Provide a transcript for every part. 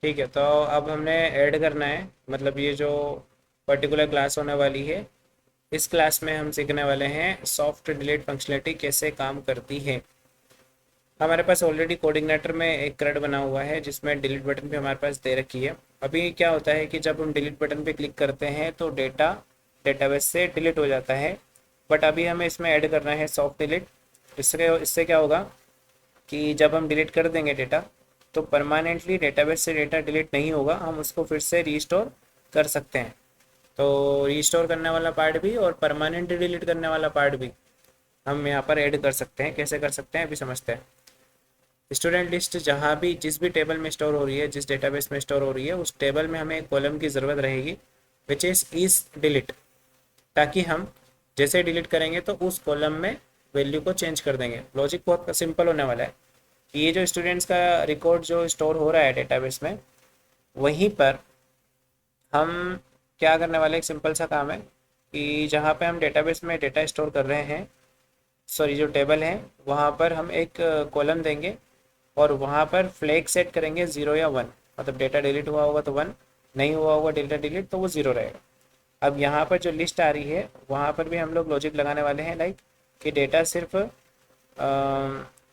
ठीक है, तो अब हमने ऐड करना है, मतलब ये जो पर्टिकुलर क्लास होने वाली है, इस क्लास में हम सीखने वाले हैं सॉफ्ट डिलीट फंक्शनलिटी कैसे काम करती है। हमारे पास ऑलरेडी कोऑर्डिनेटर में एक क्रेड बना हुआ है जिसमें डिलीट बटन भी हमारे पास दे रखी है। अभी क्या होता है कि जब हम डिलीट बटन पे क्लिक करते हैं तो डेटा डेटाबेस से डिलीट हो जाता है। बट अभी हमें इसमें ऐड करना है सॉफ्ट डिलीट। इससे इससे क्या होगा कि जब हम डिलीट कर देंगे डेटा, तो परमानेंटली डेटाबेस से डेटा डिलीट नहीं होगा, हम उसको फिर से रीस्टोर कर सकते हैं। तो रीस्टोर करने वाला पार्ट भी और परमानेंट डिलीट करने वाला पार्ट भी हम यहाँ पर ऐड कर सकते हैं। कैसे कर सकते हैं अभी समझते हैं। स्टूडेंट लिस्ट जहाँ भी जिस भी टेबल में स्टोर हो रही है, जिस डेटाबेस में स्टोर हो रही है, उस टेबल में हमें एक कॉलम की ज़रूरत रहेगी विच इज़ डिलीट, ताकि हम जैसे डिलीट करेंगे तो उस कॉलम में वैल्यू को चेंज कर देंगे। लॉजिक बहुत सिंपल होने वाला है कि ये जो स्टूडेंट्स का रिकॉर्ड जो स्टोर हो रहा है डेटाबेस में, वहीं पर हम क्या करने वाले, एक सिंपल सा काम है कि जहाँ पे हम डेटाबेस में डेटा स्टोर कर रहे हैं, सॉरी जो टेबल है, वहाँ पर हम एक कॉलम देंगे और वहाँ पर फ्लैग सेट करेंगे 0 या 1। मतलब डेटा डिलीट हुआ होगा तो 1, नहीं हुआ होगा डेटा डिलीट तो वो 0 रहेगा। अब यहाँ पर जो लिस्ट आ रही है वहाँ पर भी हम लोग लॉजिक लगाने वाले हैं, लाइक कि डेटा सिर्फ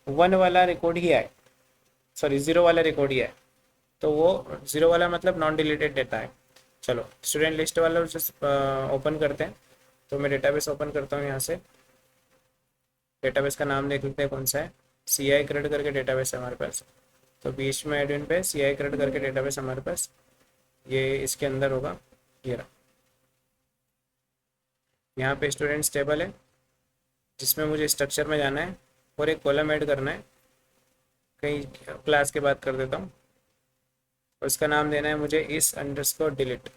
1 वाला रिकॉर्ड ही आए, सॉरी 0 वाला रिकॉर्ड ही आए। तो वो 0 वाला मतलब नॉन डिलीटेड डेटा है। चलो स्टूडेंट लिस्ट वाला ओपन करते हैं। तो मैं डेटाबेस ओपन करता हूँ यहाँ से। डेटाबेस का नाम देख लेते हैं कौन सा है। सी आई क्रेड करके डेटाबेस है हमारे पास। तो बीच में एडमिन पे सी आई क्रेड करके डेटाबेस हमारे पास, ये इसके अंदर होगा। ये रहा, यहाँ पे स्टूडेंट्स टेबल है जिसमें मुझे स्ट्रक्चर में जाना है और एक कॉलम ऐड करना है। कहीं क्लास के बात कर देता हूँ और इसका नाम देना है मुझे इस अंडरस्कोर डिलीट,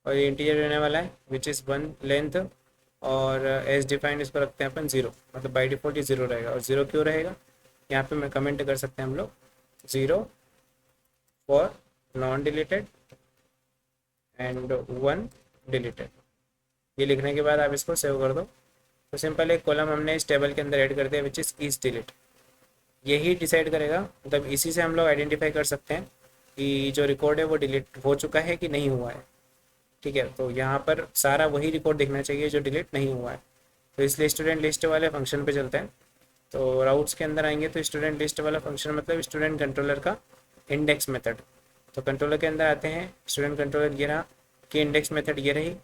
और ये इंटीजर रहने वाला है विच इज़ 1 लेंथ। और एज डिफाइंड इसको रखते हैं अपन 0, मतलब बाई डिफ़ॉल्ट ये 0 रहेगा। और 0 क्यों रहेगा, यहाँ पे मैं कमेंट कर सकते हैं हम लोग 0 for non deleted and 1 deleted. ये लिखने के बाद आप इसको सेव कर दो। तो सिंपल एक कॉलम हमने इस टेबल के अंदर ऐड कर दिया विच इज़ डिलीट। यही डिसाइड करेगा, मतलब इसी से हम लोग आइडेंटिफाई कर सकते हैं कि जो रिकॉर्ड है वो डिलीट हो चुका है कि नहीं हुआ है। ठीक है, तो यहाँ पर सारा वही रिकॉर्ड दिखना चाहिए जो डिलीट नहीं हुआ है। तो इसलिए स्टूडेंट लिस्ट वाले फंक्शन पे चलते हैं। तो राउट्स के अंदर आएंगे तो स्टूडेंट लिस्ट वाला फंक्शन मतलब स्टूडेंट कंट्रोलर का इंडेक्स मेथड। तो कंट्रोलर के अंदर आते हैं, स्टूडेंट कंट्रोलर ये रहा कि इंडेक्स मेथड ये रही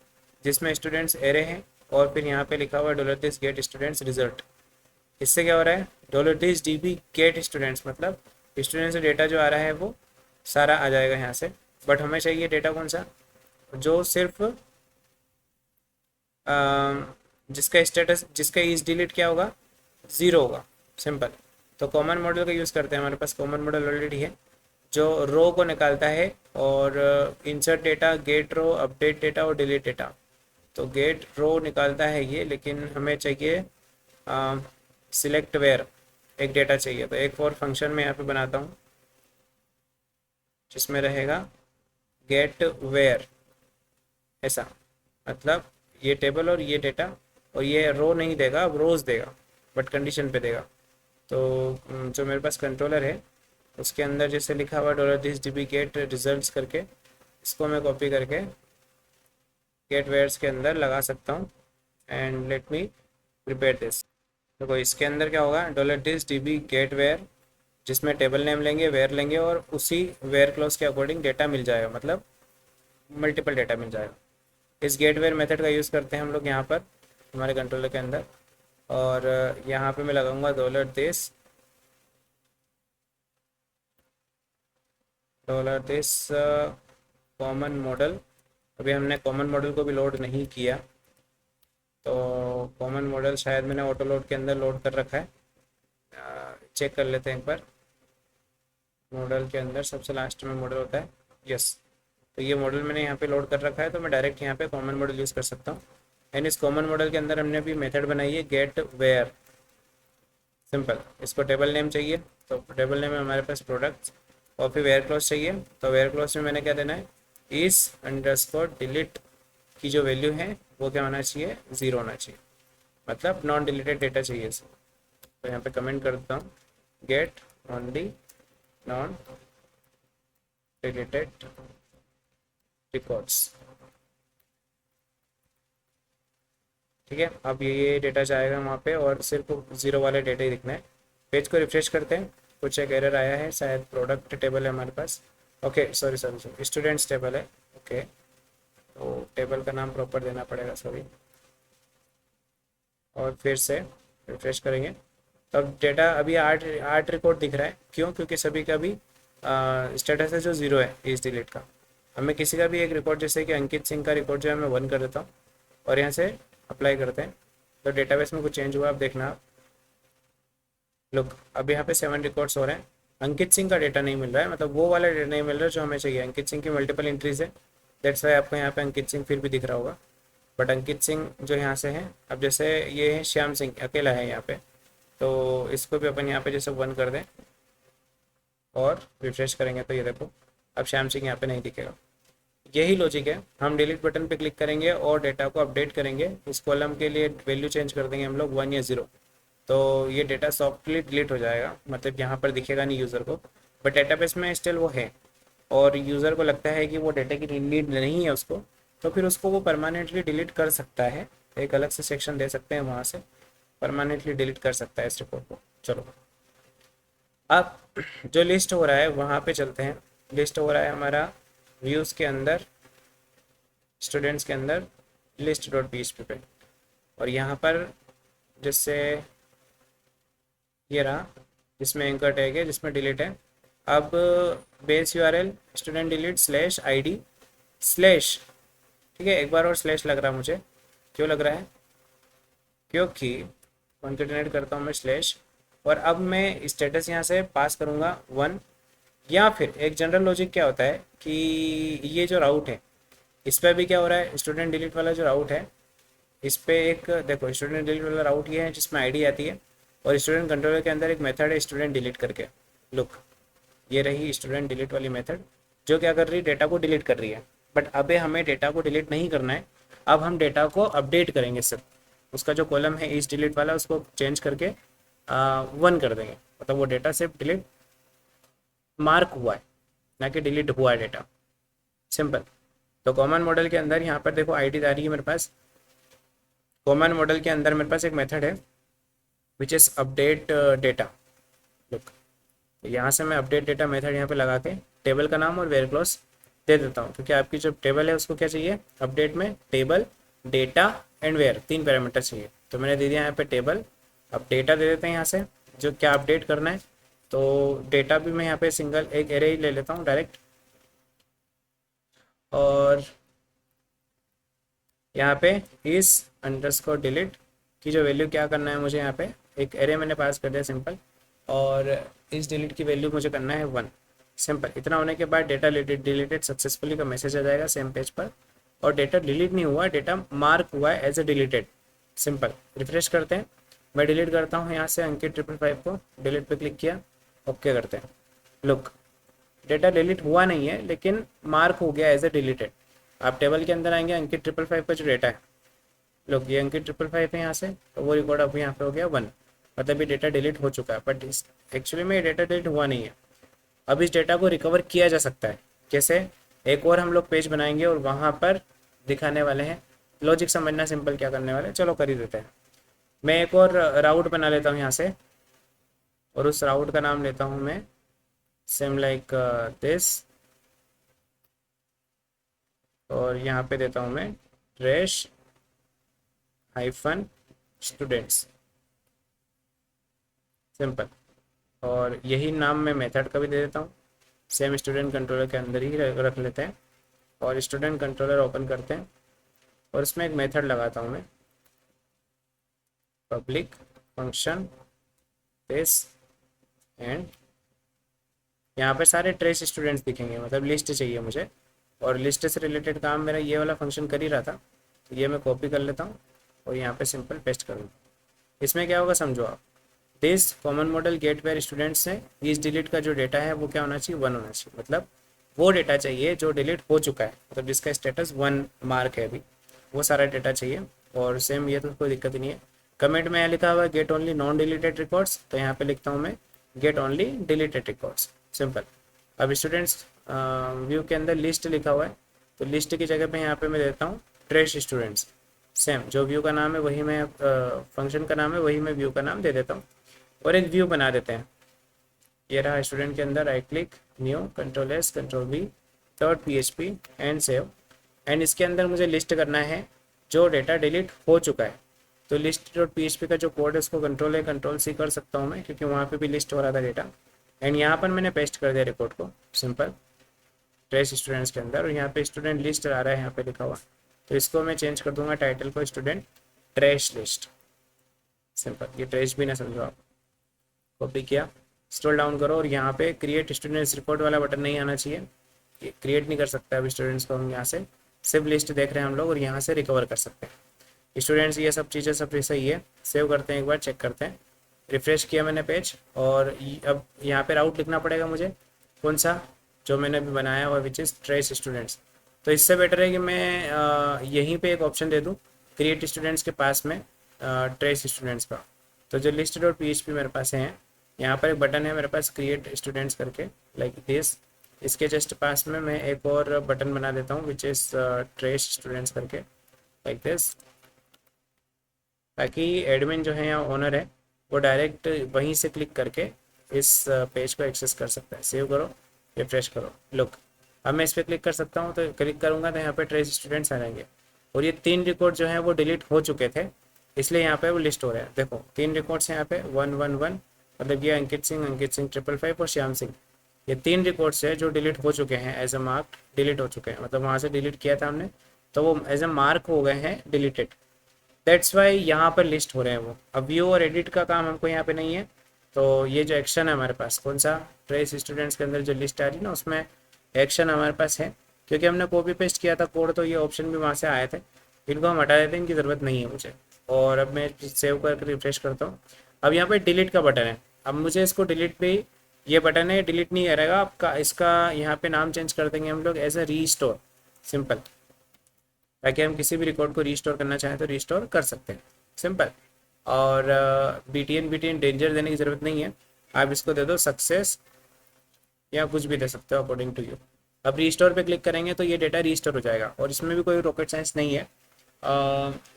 जिसमें स्टूडेंट्स एरे हैं और फिर यहाँ पे लिखा हुआ है dollar this get students result. इससे क्या हो रहा है, dollar this D B get students, मतलब स्टूडेंट से डेटा जो आ रहा है वो सारा आ जाएगा यहाँ से। बट हमें चाहिए डेटा कौन सा, जो सिर्फ जिसका स्टेटस, जिसका इज डिलीट क्या होगा, 0 होगा। सिंपल। तो कॉमन मॉडल का यूज़ करते हैं, हमारे पास कॉमन मॉडल ऑलरेडी है जो रो को निकालता है और इंसर्ट डेटा, गेट रो, अपडेट डेटा और डिलीट डेटा। तो गेट रो निकालता है ये, लेकिन हमें चाहिए सिलेक्ट वेयर, एक डेटा चाहिए। तो एक और फंक्शन में यहाँ पे बनाता हूँ जिसमें रहेगा गेट वेयर, ऐसा। मतलब ये टेबल और ये डेटा, और ये रो नहीं देगा, अब रोज देगा बट कंडीशन पे देगा। तो जो मेरे पास कंट्रोलर है उसके अंदर जैसे लिखा हुआ dollar this D B get results करके, इसको मैं कॉपी करके गेट वेयर्स के अंदर लगा सकता हूँ। And let me prepare this. देखो इसके अंदर क्या होगा, dollar this D B get where, जिसमें टेबल नेम लेंगे, वेयर लेंगे और उसी वेयर क्लॉज के अकॉर्डिंग डेटा मिल जाएगा, मतलब मल्टीपल डेटा मिल जाएगा। इस गेटवेयर मेथड का यूज़ करते हैं हम लोग यहाँ पर हमारे कंट्रोलर के अंदर। और यहाँ पे मैं लगाऊंगा डॉलर दिस कॉमन मॉडल। अभी हमने कॉमन मॉडल को भी लोड नहीं किया, तो कॉमन मॉडल शायद मैंने ऑटो लोड के अंदर लोड कर रखा है। चेक कर लेते हैं एक बार। मॉडल के अंदर सबसे लास्ट में मॉडल होता है, यस। तो ये मॉडल मैंने यहाँ पे लोड कर रखा है, तो मैं डायरेक्ट यहाँ पे कॉमन मॉडल यूज़ कर सकता हूँ। एंड इस कॉमन मॉडल के अंदर हमने अभी मेथड बनाई है गेट वेयर। सिंपल, इसको टेबल नेम चाहिए तो टेबल नेम में हमारे पास प्रोडक्ट्स, और फिर वेयर क्लॉज चाहिए। तो वेयर क्लॉज में मैंने क्या देना है, इस अंडरस्कोर डिलीट की जो वैल्यू है वो क्या होना चाहिए, 0 होना चाहिए, मतलब नॉन डिलीटेड डेटा चाहिए इसे। तो यहाँ पे कमेंट करता हूँ get only non deleted records. ठीक है, अब ये डेटा जाएगा वहाँ पे और सिर्फ ज़ीरो वाले डेटा ही दिखना है। पेज को रिफ्रेश करते हैं, कुछ एक एरर आया है, शायद प्रोडक्ट टेबल है हमारे पास। Okay sorry sorry sorry, students table है। ओके, तो टेबल का नाम प्रॉपर देना पड़ेगा, सॉरी। और फिर से रिफ्रेश करेंगे, तब डेटा अभी आठ आठ रिकॉर्ड दिख रहा है। क्यों? क्योंकि सभी का भी स्टेटस है जो ज़ीरो है इस डिलीट का। हमें किसी का भी एक रिकॉर्ड, जैसे कि अंकित सिंह का रिकॉर्ड जो है मैं 1 कर देता हूँ और यहाँ से अप्लाई करते हैं, तो डेटाबेस में कुछ चेंज हुआ आप देखना आप। लुक, अब यहाँ पे 7 रिकॉर्ड्स हो रहे हैं। अंकित सिंह का डेटा नहीं मिल रहा है, मतलब वो वाला डेटा नहीं मिल रहा है जो हमें चाहिए। अंकित सिंह की मल्टीपल एंट्रीज है, दैट्स वाई आपको यहाँ पे अंकित सिंह फिर भी दिख रहा होगा, बट अंकित सिंह जो यहाँ से है, अब जैसे ये है श्याम सिंह अकेला है यहाँ पे, तो इसको भी अपन यहाँ पे जैसे 1 कर दें और रिफ्रेश करेंगे तो ये देखो अब श्याम सिंह यहाँ पे नहीं दिखेगा। यही लॉजिक है, हम डिलीट बटन पे क्लिक करेंगे और डेटा को अपडेट करेंगे। इस कॉलम के लिए वैल्यू चेंज कर देंगे हम लोग 1 या 0, तो ये डेटा सॉफ्टली डिलीट हो जाएगा, मतलब यहाँ पर दिखेगा नहीं यूज़र को, बट डेटाबेस में स्टिल वो है। और यूज़र को लगता है कि वो डेटा की नीड नहीं है उसको, तो फिर उसको वो परमानेंटली डिलीट कर सकता है। एक अलग से सेक्शन दे सकते हैं, वहाँ से परमानेंटली डिलीट कर सकता है इस रिपोर्ट को। चलो, अब जो लिस्ट हो रहा है वहाँ पे चलते हैं। लिस्ट हो रहा है हमारा व्यूज़ के अंदर, स्टूडेंट्स के अंदर, लिस्ट डॉट पी पे, और यहाँ पर जैसे ये रहा, जिसमें एंकर टैग है, जिसमें डिलीट है। अब base URL student delete slash ID slash, ठीक है, एक बार और स्लैश लग रहा है मुझे। क्यों लग रहा है? क्योंकि कॉन्केटिनेट करता हूँ मैं स्लैश, और अब मैं स्टेटस यहाँ से पास करूँगा 1, या फिर एक जनरल लॉजिक क्या होता है कि ये जो राउट है इस पर भी क्या हो रहा है, स्टूडेंट डिलीट वाला जो राउट है इस पे एक देखो, स्टूडेंट डिलीट वाला राउट ये है जिसमें आईडी आती है, और स्टूडेंट कंट्रोलर के अंदर एक मेथड है स्टूडेंट डिलीट करके। लुक, ये रही स्टूडेंट डिलीट वाली मेथड जो क्या कर रही है, डेटा को डिलीट कर रही है। बट अबे हमें डेटा को डिलीट नहीं करना है, अब हम डेटा को अपडेट करेंगे सिर्फ। उसका जो कॉलम है इस डिलीट वाला, उसको चेंज करके 1 कर देंगे, मतलब वो डेटा सिर्फ डिलीट मार्क हुआ है, ना कि डिलीट हुआ है डेटा। सिंपल। तो कॉमन मॉडल के अंदर यहाँ पर देखो आईडी आ रही है मेरे पास। कॉमन मॉडल के अंदर मेरे पास एक मेथड है which is update data. Look, यहाँ से मैं अपडेट डेटा मेथड यहाँ पे लगा के टेबल का नाम और वेयर क्लॉज दे देता हूँ, क्योंकि आपकी जो टेबल है उसको क्या चाहिए अपडेट में, table, data and where, 3 parameter चाहिए। तो मैंने दे दिया यहाँ पे टेबल। अब डेटा दे देते हैं यहाँ से जो क्या अपडेट करना है, तो डेटा भी मैं यहाँ पे सिंगल एक एरे ही ले लेता हूँ डायरेक्ट, और यहाँ पे इस अंडरस्कोर डिलीट की जो वैल्यू क्या करना है मुझे, यहाँ पे एक एरे मैंने पास कर दिया सिंपल, और इस डिलीट की वैल्यू मुझे करना है 1। सिंपल। इतना होने के बाद डेटा डिलीटेड सक्सेसफुली का मैसेज आ जाएगा सेम पेज पर, और डेटा डिलीट नहीं हुआ, डेटा मार्क हुआ है as a deleted. Simple. Refresh करते हैं, मैं डिलीट करता हूँ यहाँ से अंकित 555 को, डिलीट पे क्लिक किया, ओके करते हैं। लुक, डेटा डिलीट हुआ नहीं है लेकिन मार्क हो गया एज ए डिलीटेड। आप टेबल के अंदर आएंगे, अंकित 555 का जो डेटा है, लोग ये अंकित 555 है यहाँ से, तो वो रिकॉर्ड अब यहाँ पे हो गया 1, मतलब ये डेटा डिलीट हो चुका है, बट एक्चुअली में ये डेटा डिलीट हुआ नहीं है। अब इस डेटा को रिकवर किया जा सकता है कैसे? एक और हम लोग पेज बनाएंगे और वहाँ पर दिखाने वाले हैं। लॉजिक समझना सिंपल, क्या करने वाले, चलो कर ही देते हैं। मैं एक और राउट बना लेता हूँ यहाँ से, और उस राउट का नाम लेता हूँ मैं सेम लाइक दिस, और यहाँ पे देता हूँ मैं ट्रैश हाइफन स्टूडेंट्स। सिंपल। और यही नाम मैं मेथड का भी दे देता हूँ, सेम स्टूडेंट कंट्रोलर के अंदर ही रख लेते हैं, और स्टूडेंट कंट्रोलर ओपन करते हैं और इसमें एक मेथड लगाता हूँ मैं, पब्लिक फंक्शन दिस, एंड यहाँ पे सारे ट्रेस स्टूडेंट्स दिखेंगे, मतलब लिस्ट चाहिए मुझे, और लिस्ट से रिलेटेड काम मेरा ये वाला फंक्शन कर ही रहा था, तो ये मैं कॉपी कर लेता हूँ और यहाँ पे सिंपल पेस्ट करूँ। इसमें क्या होगा समझो आप, this common model get where students है, इस डिलीट का जो डेटा है वो क्या होना चाहिए, 1 होना चाहिए, मतलब वो डेटा चाहिए जो डिलीट हो चुका है, मतलब जिसका स्टेटस 1 मार्क है अभी, वो सारा डेटा चाहिए। और सेम ये तो कोई दिक्कत नहीं है। कमेंट में यहाँ लिखा हुआ है get only non deleted records, तो यहाँ पे लिखता हूँ मैं get only deleted records. Simple. अब स्टूडेंट्स व्यू के अंदर लिस्ट लिखा हुआ है, तो लिस्ट की जगह पे यहाँ पे मैं देता हूँ ट्रेस स्टूडेंट्स। सेम जो व्यू का नाम है वही मैं फंक्शन का नाम है वही मैं व्यू का नाम दे देता हूँ, और एक व्यू बना देते हैं। ये रहा स्टूडेंट के अंदर, right click, new, control S, control we, third PHP and save. And इसके अंदर मुझे लिस्ट करना है जो डेटा डिलीट हो चुका है। तो लिस्ट डॉट PHP का जो कोड है उसको कंट्रोल है कंट्रोल सी कर सकता हूँ मैं, क्योंकि वहाँ पे भी लिस्ट हो रहा था डेटा। एंड यहाँ पर मैंने पेस्ट कर दिया रिकॉर्ड को, सिंपल, ट्रेस स्टूडेंट्स के अंदर, और यहाँ पे स्टूडेंट लिस्ट आ रहा है यहाँ पे लिखा हुआ। तो इसको मैं चेंज कर दूंगा टाइटल को स्टूडेंट ट्रेश लिस्ट, सिंपल। ये ट्रेश भी ना समझो आप। कॉपी किया, स्क्रॉल डाउन करो, और यहाँ पे क्रिएट स्टूडेंट्स रिकॉर्ड वाला बटन नहीं आना चाहिए, ये क्रिएट नहीं कर सकता अभी स्टूडेंट्स को हम यहाँ से, सिर्फ लिस्ट देख रहे हैं हम लोग, और यहाँ से रिकवर कर सकते हैं स्टूडेंट्स। ये सब चीज़ें सब सही है, सेव करते हैं, एक बार चेक करते हैं। रिफ्रेश किया मैंने पेज, और अब यहाँ पे राउट लिखना पड़ेगा मुझे, कौन सा, जो मैंने अभी बनाया हुआ, विच इज़ ट्रेस स्टूडेंट्स। तो इससे बेटर है कि मैं यहीं पे एक ऑप्शन दे दूँ क्रिएट स्टूडेंट्स के पास में ट्रेस स्टूडेंट्स का। तो जो लिस्ट डॉट PHP मेरे पास है, यहाँ पर एक बटन है मेरे पास क्रिएट स्टूडेंट्स करके, लाइक दिस। इसके जस्ट पास में मैं एक और बटन बना देता हूँ विच इज़ ट्रेस स्टूडेंट्स करके, लाइक दिस, ताकि एडमिन जो है या ओनर है वो डायरेक्ट वहीं से क्लिक करके इस पेज को एक्सेस कर सकता है। सेव करो, रिफ्रेश करो, लुक, अब मैं इस पर क्लिक कर सकता हूँ, तो क्लिक करूँगा तो यहाँ पे ट्रेस स्टूडेंट्स आ जाएंगे, और ये 3 रिकॉर्ड जो हैं वो डिलीट हो चुके थे, इसलिए यहाँ पे वो लिस्ट हो रहे हैं। देखो 3 रिकॉर्ड्स हैं यहाँ पे, 111, मतलब ये अंकित सिंह 555 और श्याम सिंह, ये 3 रिकॉर्ड्स है जो डिलीट हो चुके हैं, एज अ मार्क डिलीट हो चुके हैं, मतलब वहाँ से डिलीट किया था हमने, तो वो एज अ मार्क हो गए हैं डिलीटेड। दैट्स वाई यहाँ पर लिस्ट हो रहे हैं वो। अब व्यू और एडिट का काम हमको यहाँ पे नहीं है, तो ये जो एक्शन है हमारे पास, कौन सा, ट्रेस स्टूडेंट्स के अंदर जो लिस्ट आ रही है ना, उसमें एक्शन हमारे पास है, क्योंकि हमने कॉपी पेस्ट किया था कोड, तो ये ऑप्शन भी वहाँ से आए थे, इनको हम हटा देते हैं, इनकी ज़रूरत नहीं है मुझे। और अब मैं सेव करके रिफ्रेश करता हूँ। अब यहाँ पे डिलीट का बटन है, अब मुझे इसको डिलीट पे, ये बटन है, डिलीट नहीं करेगा आपका, इसका यहाँ पे नाम चेंज कर देंगे हम लोग एज अ रीस्टोर, सिंपल, ताकि हम किसी भी रिकॉर्ड को रीस्टोर करना चाहें तो रीस्टोर कर सकते हैं, सिंपल। और BTN डेंजर देने की ज़रूरत नहीं है, आप इसको दे दो सक्सेस, या कुछ भी दे सकते हो अकॉर्डिंग टू यू। अब रीस्टोर पे क्लिक करेंगे तो ये डेटा रीस्टोर हो जाएगा, और इसमें भी कोई रॉकेट साइंस नहीं है।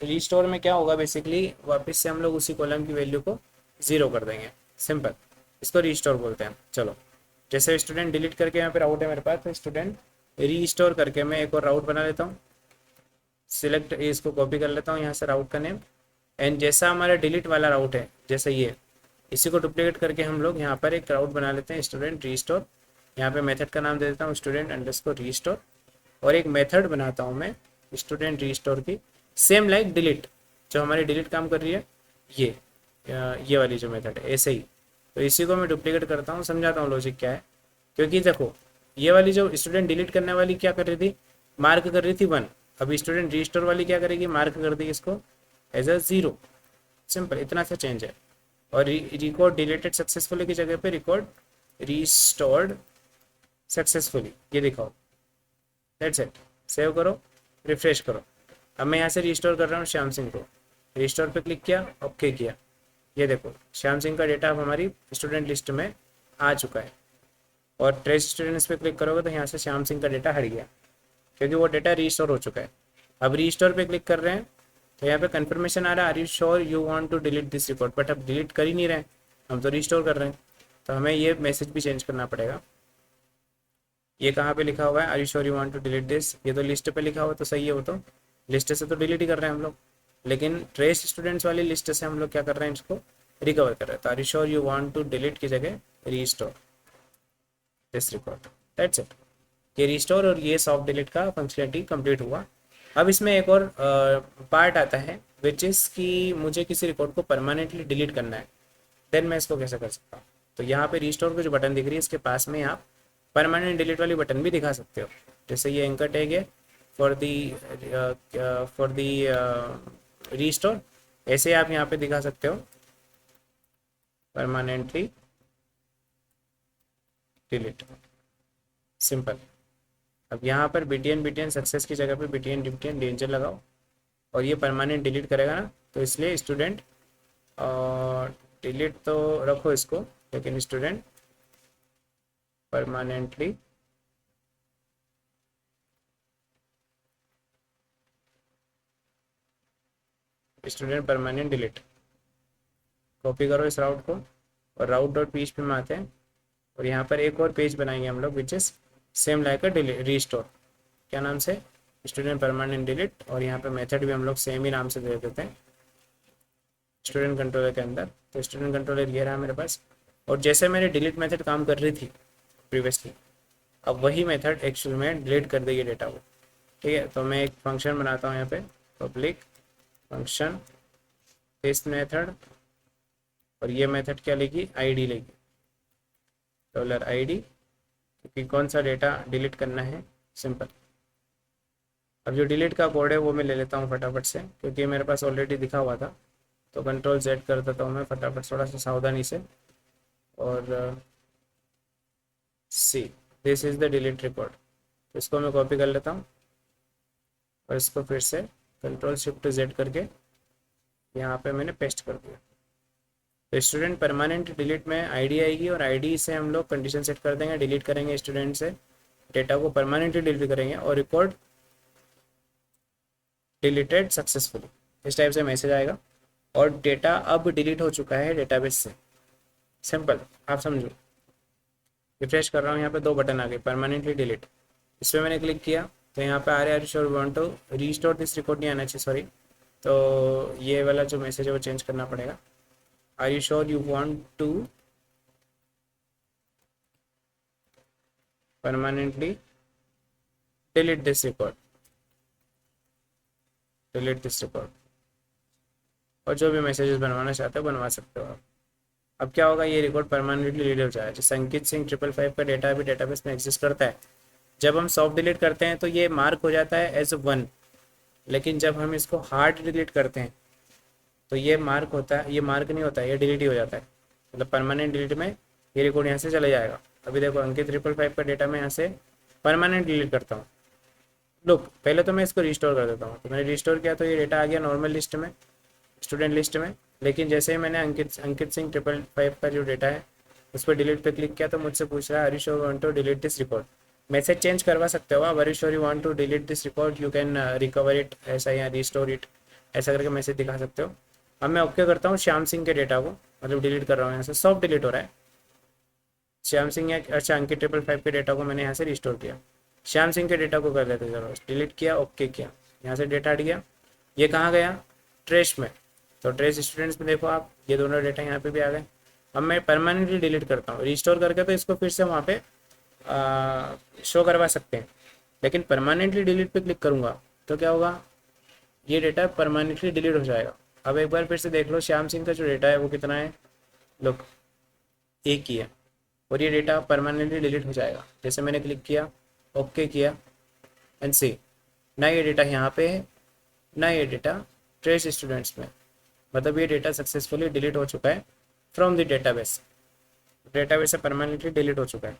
रीस्टोर में क्या होगा, बेसिकली वापस से हम लोग उसी कॉलम की वैल्यू को 0 कर देंगे, सिंपल, इसको रीस्टोर बोलते हैं। चलो, जैसे स्टूडेंट डिलीट करके यहाँ पे राउट है मेरे पास, तो स्टूडेंट रीस्टोर करके मैं एक और राउट बना लेता हूँ, सिलेक्ट, इसको कॉपी कर लेता हूँ यहाँ से राउट का नेम, एंड जैसा हमारा डिलीट वाला राउट है, जैसे ये, इसी को डुप्लीकेट करके हम लोग यहाँ पर एक राउट बना लेते हैं स्टूडेंट रीस्टोर। यहाँ पे मेथड का नाम दे देता हूँ स्टूडेंट अंडरस्कोर रीस्टोर, और एक मेथड बनाता हूँ मैं स्टूडेंट रीस्टोर की, सेम लाइक डिलीट, जो हमारी डिलीट काम कर रही है, ये वाली जो मेथड है, ऐसे ही। तो इसी को मैं डुप्लीकेट करता हूँ, समझाता हूँ लॉजिक क्या है। क्योंकि देखो, ये वाली जो स्टूडेंट डिलीट करने वाली क्या कर रही थी, मार्क कर रही थी 1, अभी स्टूडेंट रीस्टोर वाली क्या करेगी, मार्क कर देगी इसको एज अ 0, सिंपल, इतना सा चेंज है। और रिकॉर्ड डिलीटेड सक्सेसफुली की जगह पे रिकॉर्ड रीस्टोर्ड सक्सेसफुली, ये दिखाओ, दैट्स इट। सेव करो, रिफ्रेश करो। अब मैं यहाँ से रिस्टोर कर रहा हूँ श्याम सिंह को, रिस्टोर पे क्लिक किया, ओके किया, ये देखो श्याम सिंह का डेटा अब हमारी स्टूडेंट लिस्ट में आ चुका है। और ट्रेस स्टूडेंट्स पे क्लिक करोगे तो यहाँ से श्याम सिंह का डेटा हट गया, क्योंकि वो डेटा रीस्टोर हो चुका है। अब रीस्टोर पे क्लिक कर रहे हैं तो यहाँ पे कंफर्मेशन आ रहा है, are you sure you want to delete this record, but अब डिलीट कर ही नहीं रहे हैं, हम तो रीस्टोर कर रहे हैं, तो हमें ये मैसेज भी चेंज करना पड़ेगा। ये कहाँ पे लिखा हुआ है, are you sure you want to delete this, ये तो लिस्ट पे लिखा हुआ, तो सही है, वो तो लिस्ट से तो डिलीट ही कर रहे हैं हम लोग, लेकिन ट्रेस स्टूडेंट्स वाली लिस्ट से हम लोग क्या कर रहे हैं, इसको रिकवर कर रहे हैं। तो are you sure you want to delete की जगह restore this record, that's it. ये रिस्टोर और ये सॉफ्ट डिलीट का फंक्शनलिटी कंप्लीट हुआ। अब इसमें एक और पार्ट आता है विच इज़ कि मुझे किसी रिकॉर्ड को परमानेंटली डिलीट करना है, देन मैं इसको कैसे कर सकता हूँ। तो यहाँ पे रिस्टोर की जो बटन दिख रही है, इसके पास में आप परमानेंट डिलीट वाली बटन भी दिखा सकते हो, जैसे ये एंकर टैग है फॉर दी रिस्टोर, ऐसे आप यहाँ पे दिखा सकते हो परमानेंटली डिलीट, सिंपल। अब यहाँ पर BTN सक्सेस की जगह पे BTN डेंजर लगाओ, और ये परमानेंट डिलीट करेगा ना, तो इसलिए स्टूडेंट डिलीट तो रखो इसको, लेकिन student permanently student permanent delete, copy करो इस राउट को और राउट डॉट पीएचपी में आते हैं और यहाँ पर एक और पेज बनाएंगे हम लोग which is same like a delete restore, क्या नाम से, स्टूडेंट परमानेंट डिलीट, और यहाँ पे मेथड भी हम लोग सेम ही नाम से दे देते हैं स्टूडेंट कंट्रोलर के अंदर। तो स्टूडेंट कंट्रोलर ये रहा मेरे पास, और जैसे मेरे डिलीट मेथड काम कर रही थी प्रीवियसली, अब वही मेथड एक्चुअल में डिलीट कर देगी डेटा को। ठीक है, तो मैं एक फंक्शन बनाता हूँ यहाँ पे, पब्लिक फंक्शन टेस्ट मेथड, और ये मेथड क्या लेगी, आईडी लेगी, डॉलर आईडी, क्योंकि कौन सा डेटा डिलीट करना है, सिंपल। अब जो डिलीट का कोड है वो मैं ले लेता हूँ फटाफट से, क्योंकि मेरे पास ऑलरेडी दिखा हुआ था, तो कंट्रोल जेड कर देता हूँ मैं फटाफट थोड़ा सा सावधानी से, और see this is the delete record, इसको मैं कॉपी कर लेता हूँ और इसको फिर से कंट्रोल शिफ्ट जेड करके यहाँ पे मैंने पेस्ट कर दिया। तो स्टूडेंट परमानेंट डिलीट में आईडी आएगी और आईडी से हम लोग कंडीशन सेट कर देंगे, डिलीट करेंगे स्टूडेंट से डेटा को परमानेंटली डिलीट करेंगे और रिकॉर्ड डिलीटेड सक्सेसफुली, इस टाइप से मैसेज आएगा और डेटा अब डिलीट हो चुका है डेटाबेस से। सिंपल, आप समझो। रिफ्रेश कर रहा हूँ, यहाँ पे दो बटन आ गए, परमानेंटली डिलीट, इस पर मैंने क्लिक किया तो यहाँ पे आ रहा है sure want to restore this record, नहीं आना चाहिए सॉरी, तो ये वाला जो मैसेज है वो चेंज करना पड़ेगा। Are you sure you want to permanently delete this record, delete this record, और जो भी मैसेजेस बनवाना चाहते हो बनवा सकते हो आप। अब क्या होगा, ये रिकॉर्ड परमानेंटली डिलीट हो जाएगा। जैसे अंकित सिंह 555 का डेटा भी डेटाबेस में एग्जिस्ट करता है, जब हम सॉफ्ट डिलीट करते हैं तो ये मार्क हो जाता है एज 1, लेकिन जब हम इसको हार्ड डिलीट करते हैं तो ये मार्क होता है, ये मार्क नहीं होता है, ये डिलीट ही हो जाता है। मतलब परमानेंट डिलीट में ये रिकॉर्ड यहाँ से चले जाएगा। अभी देखो अंकित 555 का डेटा मैं यहाँ से परमानेंट डिलीट करता हूँ। लुक, पहले तो मैं इसको रिस्टोर कर देता हूँ, तो मैंने रिस्टोर किया तो ये डेटा आ गया नॉर्मल लिस्ट में, स्टूडेंट लिस्ट में। लेकिन जैसे ही मैंने अंकित सिंह 555 का जो डेटा है उस पर डिलीट पे क्लिक किया तो मुझसे पूछ रहा है are you sure want to delete this record. Message change करवा सकते हो आप, are you sure you want to delete this record, you can recover it, ऐसा या रिस्टोर इट, ऐसा करके मैसेज दिखा सकते हो। अब मैं ओके करता हूँ श्याम सिंह के डेटा को, मतलब डिलीट कर रहा हूँ यहाँ से, सॉफ्ट डिलीट हो रहा है श्याम सिंह या अच्छा अंकित 555 के डेटा को मैंने यहाँ से रिस्टोर किया। श्याम सिंह के डेटा को कर लेते जरूर, डिलीट किया, ओके किया, यहाँ से डेटा हट गया। ये कहाँ गया, ट्रेस में, तो ट्रेस स्टूडेंट्स में देखो आप, ये दोनों डेटा यहाँ पे भी आ गए। अब मैं परमानेंटली डिलीट करता हूँ रिस्टोर करके, तो इसको फिर से वहाँ पे शो करवा सकते हैं, लेकिन परमानेंटली डिलीट पे क्लिक करूँगा तो क्या होगा, ये डेटा परमानेंटली डिलीट हो जाएगा। अब एक बार फिर से देख लो, श्याम सिंह का जो डेटा है वो कितना है, लुक एक ही है, और ये डेटा परमानेंटली डिलीट हो जाएगा। जैसे मैंने क्लिक किया, ओके किया, एंड सी, ना ये डेटा यहाँ पे है ना ये डेटा ट्रेस स्टूडेंट्स में, मतलब ये डेटा सक्सेसफुली डिलीट हो चुका है फ्रॉम द डेटाबेस, डेटाबेस से परमानेंटली डिलीट हो चुका है।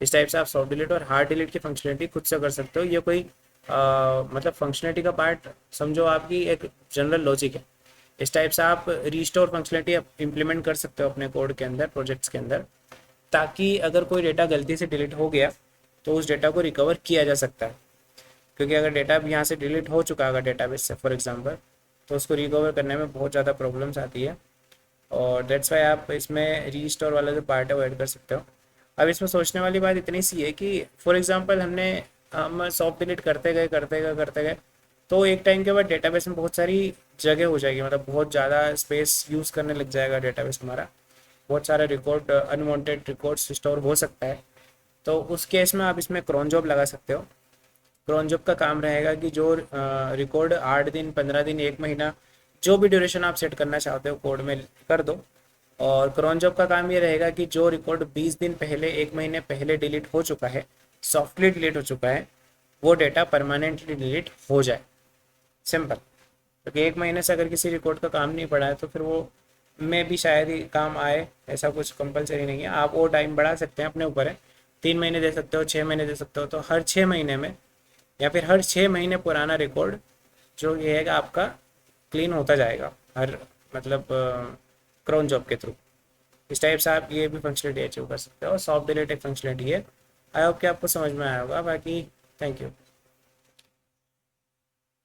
इस टाइप से आप सॉफ्ट डिलीट और हार्ड डिलीट की फंक्शनलिटी खुद से कर सकते हो। ये कोई मतलब फंक्शनलिटी का पार्ट समझो, आपकी एक जनरल लॉजिक है। इस टाइप से आप रीस्टोर फंक्शनलिटी इम्प्लीमेंट कर सकते हो अपने कोड के अंदर, प्रोजेक्ट्स के अंदर, ताकि अगर कोई डेटा गलती से डिलीट हो गया तो उस डेटा को रिकवर किया जा सकता है। क्योंकि अगर डेटा यहाँ से डिलीट हो चुका है डेटाबेस से फॉर एग्जांपल, तो उसको रिकवर करने में बहुत ज़्यादा प्रॉब्लम्स आती है, और डेट्स वाई आप इसमें रीस्टोर वाला जो पार्ट है वो ऐड कर सकते हो। अब इसमें सोचने वाली बात इतनी सी है कि फॉर एग्जांपल हम सॉफ्ट डिलीट करते गए तो एक टाइम के बाद डेटाबेस में बहुत सारी जगह हो जाएगी, मतलब बहुत ज़्यादा स्पेस यूज़ करने लग जाएगा डेटाबेस हमारा, बहुत सारा रिकॉर्ड अनवांटेड रिकॉर्ड्स स्टोर हो सकता है। तो उस केस में आप इसमें क्रॉन जॉब लगा सकते हो। क्रॉन जॉब का काम रहेगा कि जो रिकॉर्ड 8 दिन 15 दिन 1 महीना जो भी ड्यूरेशन आप सेट करना चाहते हो कोड में कर दो, और क्रॉन जॉब का काम ये रहेगा कि जो रिकॉर्ड 20 दिन पहले 1 महीने पहले डिलीट हो चुका है, सॉफ्टली डिलीट हो चुका है, वो डेटा परमानेंटली डिलीट हो जाए। सिंपल, क्योंकि 1 महीने से अगर किसी रिकॉर्ड का काम नहीं पड़ा है तो फिर वो में भी शायद ही काम आए, ऐसा कुछ कंपलसरी नहीं है। आप वो टाइम बढ़ा सकते हैं, अपने ऊपर है, 3 महीने दे सकते हो, 6 महीने दे सकते हो। तो हर 6 महीने में या फिर हर 6 महीने पुराना रिकॉर्ड जो ये है कि आपका क्लीन होता जाएगा, हर मतलब क्रॉन जॉब के थ्रू। इस टाइप से आप ये भी फंक्शनलिटी अचीव कर सकते हो। सॉफ्ट डिलीट एक फंक्शनलिटी है। आई होप कि आपको समझ में आया होगा। बाकी थैंक यू।